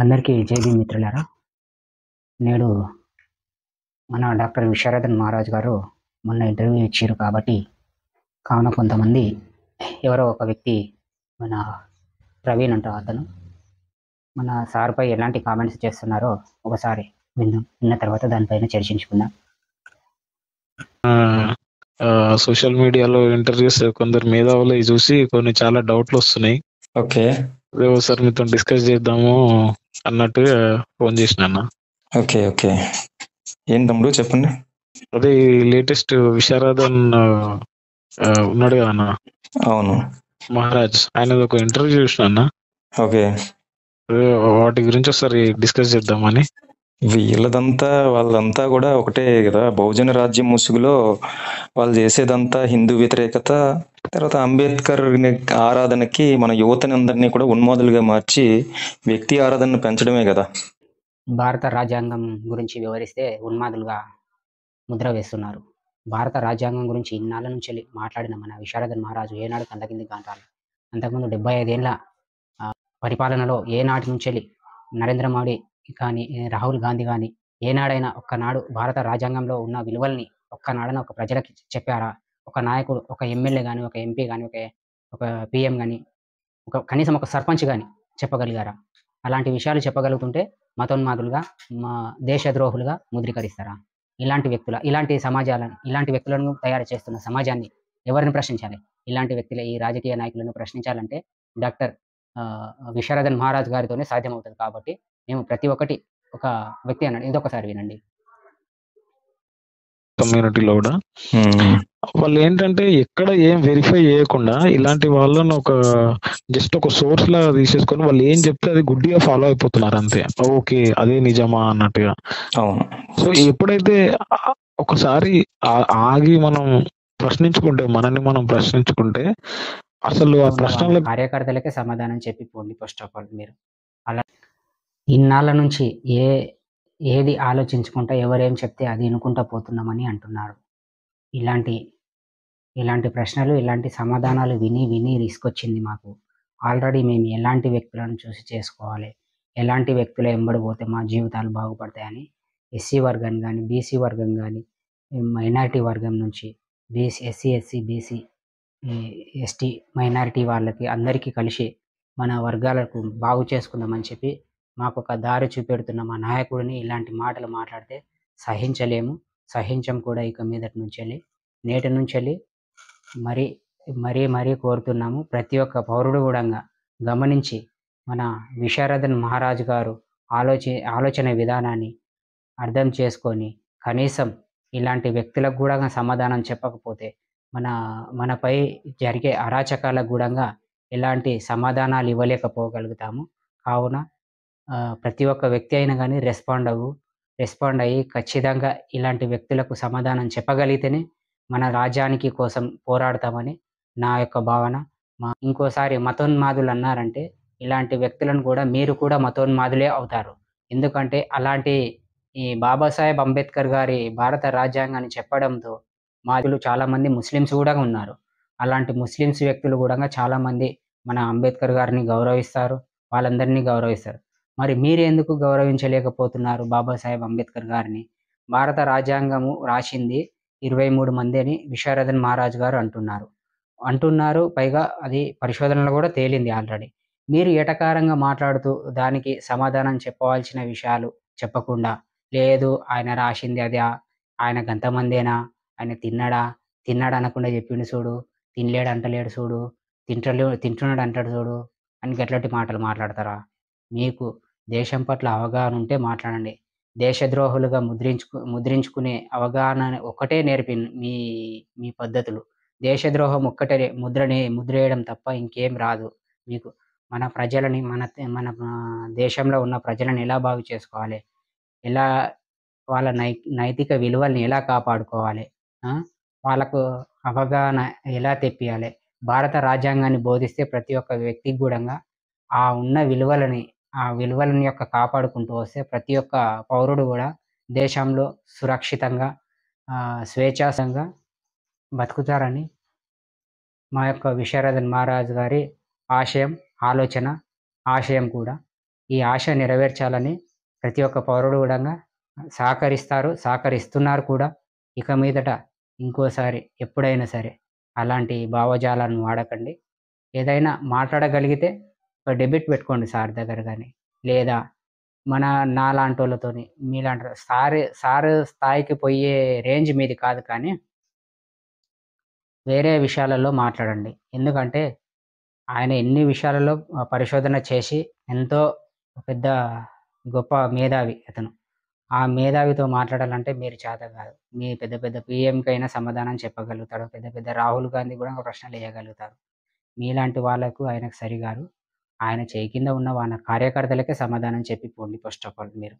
అందరికీ జై భీమ్ మిత్రులారా. నేడు మన డాక్టర్ విశారదన్ మహారాజ్ గారు మొన్న ఇంటర్వ్యూ ఇచ్చారు కాబట్టి కావున కొంతమంది ఎవరో ఒక వ్యక్తి మన ప్రవీణ్ అంట అతను మన సార్పై ఎలాంటి కామెంట్స్ చేస్తున్నారో ఒకసారి విన్న తర్వాత దానిపైన చర్చించుకుందాం. సోషల్ మీడియాలో ఇంటర్వ్యూస్ కొందరు మేధావులు చూసి కొన్ని చాలా డౌట్లు వస్తున్నాయి. ఓకే ఒకసారి మీతో డిస్కస్ చేద్దాము అన్నట్టుగా ఫోన్ చేసిన అన్న. ఓకే ఓకే ఏం తమ్ముడు చెప్పండి. అదే లేటెస్ట్ విశారదన్ ఉన్నాడు కదా అన్న, అవును మహారాజ్, ఆయన ఒక ఇంటర్వ్యూ చూసిన అన్న. ఓకే వాటి గురించి ఒకసారి డిస్కస్ చేద్దామని. వాళ్ళంతా కూడా ఒకటే కదా, బహుజన రాజ్యం ముసుగులో వాళ్ళు చేసేదంతా హిందూ వ్యతిరేకత, తర్వాత అంబేద్కర్ ఆరాధనకి మన యువతని అందరినీ కూడా ఉన్మాదులుగా మార్చి వ్యక్తి ఆరాధనను పెంచడమే కదా. భారత రాజ్యాంగం గురించి వివరిస్తే ఉన్మాదులుగా ముద్ర వేస్తున్నారు. భారత రాజ్యాంగం గురించి ఇన్నాళ్ళ నుంచి మాట్లాడిన మన విశారదన్ మహారాజు ఏనాడు కంట కింది కాంటాలి. అంతకుముందు 75 ఏళ్ళ పరిపాలనలో ఏనాటి నుంచి నరేంద్ర మోడీ కానీ రాహుల్ గాంధీ కానీ ఏనాడైనా ఒక్కనాడు భారత రాజ్యాంగంలో ఉన్న విలువల్ని ఒక్కనాడైనా ఒక ప్రజలకి చెప్పారా? ఒక నాయకుడు, ఒక ఎమ్మెల్యే కానీ, ఒక ఎంపీ కానీ, ఒక పిఎం కానీ, కనీసం ఒక సర్పంచ్ కానీ చెప్పగలిగారా? అలాంటి విషయాలు చెప్పగలుగుతుంటే మతోన్మాదులుగా, దేశద్రోహులుగా ముద్రీకరిస్తారా? ఇలాంటి వ్యక్తులను తయారు చేస్తున్న సమాజాన్ని ఎవరిని ప్రశ్నించాలి? ఇలాంటి వ్యక్తుల ఈ రాజకీయ నాయకులను ప్రశ్నించాలంటే డాక్టర్ విశారదన్ మహారాజ్ గారితోనే సాధ్యమవుతుంది. కాబట్టి మేము ప్రతి ఒక్కటి ఒక వ్యక్తి అన్నాడు. ఇదొకసారి వినండి. కమ్యూనిటీలో కూడా వాళ్ళు ఏంటంటే ఎక్కడ ఏం వెరిఫై చేయకుండా ఇలాంటి వాళ్ళను జస్ట్ ఒక సోర్స్ లా తీసేసుకొని వాళ్ళు ఏం చెప్తే అది గుడ్డిగా ఫాలో అయిపోతున్నారు అంతే. ఓకే అదే నిజమా అన్నట్టుగా. సో ఎప్పుడైతే ఒకసారి ఆగి మనం మనల్ని మనం ప్రశ్నించుకుంటే అసలు ఆ ప్రశ్నల కార్యకర్తలకే సమాధానం చెప్పి పోండి. ఫస్ట్ ఆఫ్ ఆల్ మీరు అలా ఇన్నాళ్ళ నుంచి ఏది ఆలోచించుకుంటా ఎవరేం చెప్తే అది వినుకుంటా పోతున్నామని అంటున్నారు. ఇలాంటి ప్రశ్నలు, ఇలాంటి సమాధానాలు విని రిస్కొచ్చింది మాకు. ఆల్రెడీ మేము ఎలాంటి వ్యక్తులను చూసి చేసుకోవాలి, ఎలాంటి వ్యక్తులు ఎంబడిపోతే మా జీవితాలు బాగుపడతాయని ఎస్సీ వర్గం కానీ, బీసీ వర్గం కానీ, మైనారిటీ వర్గం నుంచి ఎస్సీ, బీసీ, ఎస్టీ, మైనారిటీ వాళ్ళకి అందరికీ కలిసి మన వర్గాలకు బాగు చేసుకుందామని చెప్పి మాకు ఒక దారి చూపెడుతున్న మా నాయకుడిని ఇలాంటి మాటలు మాట్లాడితే సహించం కూడా. ఇక మీదటి నుంచి నేటి నుంచి మరీ కోరుతున్నాము. ప్రతి ఒక్క పౌరుడు కూడా గమనించి మన విశారదన్ మహారాజు గారు ఆలోచన విధానాన్ని అర్థం చేసుకొని కనీసం ఇలాంటి వ్యక్తులకు కూడా సమాధానం చెప్పకపోతే మనపై జరిగే అరాచకాలకు కూడా ఎలాంటి సమాధానాలు ఇవ్వలేకపోగలుగుతాము. కావున ప్రతి ఒక్క వ్యక్తి అయినా కానీ రెస్పాండ్ అయ్యి ఖచ్చితంగా ఇలాంటి వ్యక్తులకు సమాధానం చెప్పగలిగితేనే మన రాజ్యానికి కోసం పోరాడతామని నా యొక్క భావన. ఇంకోసారి మతోన్మాదులు అన్నారంటే ఇలాంటి వ్యక్తులను కూడా మీరు కూడా మతోన్మాదులే అవుతారు. ఎందుకంటే అలాంటి ఈ బాబాసాహెబ్ అంబేద్కర్ గారి భారత రాజ్యాంగాన్ని చెప్పడంతో మాదులు చాలామంది ముస్లిమ్స్ కూడా ఉన్నారు. అలాంటి ముస్లిమ్స్ వ్యక్తులు కూడా చాలామంది మన అంబేద్కర్ గారిని గౌరవిస్తారు, వాళ్ళందరినీ గౌరవిస్తారు. మరి మీరు ఎందుకు గౌరవించలేకపోతున్నారు బాబాసాహెబ్ అంబేద్కర్ గారిని? భారత రాజ్యాంగము రాసింది 23 మంది అని విశారదన్ మహారాజ్ గారు అంటున్నారు. పైగా అది పరిశోధనలో కూడా తేలింది ఆల్రెడీ. మీరు ఎటకారంగా మాట్లాడుతూ దానికి సమాధానం చెప్పవలసిన విషయాలు చెప్పకుండా, లేదు ఆయన రాసింది అది, ఆయన గంతమందేనా, ఆయన తిన్నాడు అనకుండా చెప్పిండు చూడు, తినలేడు అంటలేడు చూడు, తింటున్నాడు అంటాడు చూడు అని గట్లాంటి మాటలు మాట్లాడతారా? మీకు దేశం పట్ల అవగాహన ఉంటే మాట్లాడండి. దేశద్రోహులుగా ముద్రించుకునే అవగాహన ఒకటే నేర్పి మీ పద్ధతులు. దేశద్రోహం ఒక్కటే ముద్రేయడం తప్ప ఇంకేం రాదు మీకు. మన ప్రజలని మన దేశంలో ఉన్న ప్రజలను ఎలా బాగు చేసుకోవాలి, ఎలా వాళ్ళ నైతిక విలువల్ని ఎలా కాపాడుకోవాలి, వాళ్ళకు అవగాహన ఎలా తెప్పియాలి, భారత రాజ్యాంగాన్ని బోధిస్తే ప్రతి ఒక్క వ్యక్తికి కూడా ఆ ఉన్న విలువలని యొక్క కాపాడుకుంటూ వస్తే ప్రతి ఒక్క పౌరుడు కూడా దేశంలో సురక్షితంగా స్వేచ్ఛాసంగా బతుకుతారని మా యొక్క విశారదన్ మహారాజ్ గారి ఆశయం కూడా. ఈ ఆశ నెరవేర్చాలని ప్రతి ఒక్క పౌరుడు కూడా సహకరిస్తున్నారు కూడా. ఇక మీదట ఇంకోసారి ఎప్పుడైనా సరే అలాంటి భావజాలాన్ని వాడకండి. ఏదైనా మాట్లాడగలిగితే ఒక డెబిట్ పెట్టుకోండి సార్ దగ్గర గాని, లేదా నాలాంటోళ్ళతోని మీలాంటి సారు స్థాయికి పోయే రేంజ్ మీది కాదు కానీ, వేరే విషయాలలో మాట్లాడండి. ఎందుకంటే ఆయన ఎన్ని విషయాలలో పరిశోధన చేసి ఎంతో పెద్ద గొప్ప మేధావి అతను. ఆ మేధావితో మాట్లాడాలంటే మీరు చేత కాదు. మీ పెద్ద పెద్ద పీఎంకైనా సమాధానం చెప్పగలుగుతాడు. పెద్ద పెద్ద రాహుల్ గాంధీ కూడా ప్రశ్నలేయగలుగుతారు. మీలాంటి వాళ్ళకు ఆయనకు సరిగారు. ఆయన చేయి కింద ఉన్న కార్యకర్తలకే సమాధానం చెప్పి పోండి ఫస్ట్ ఆఫ్ ఆల్ మీరు.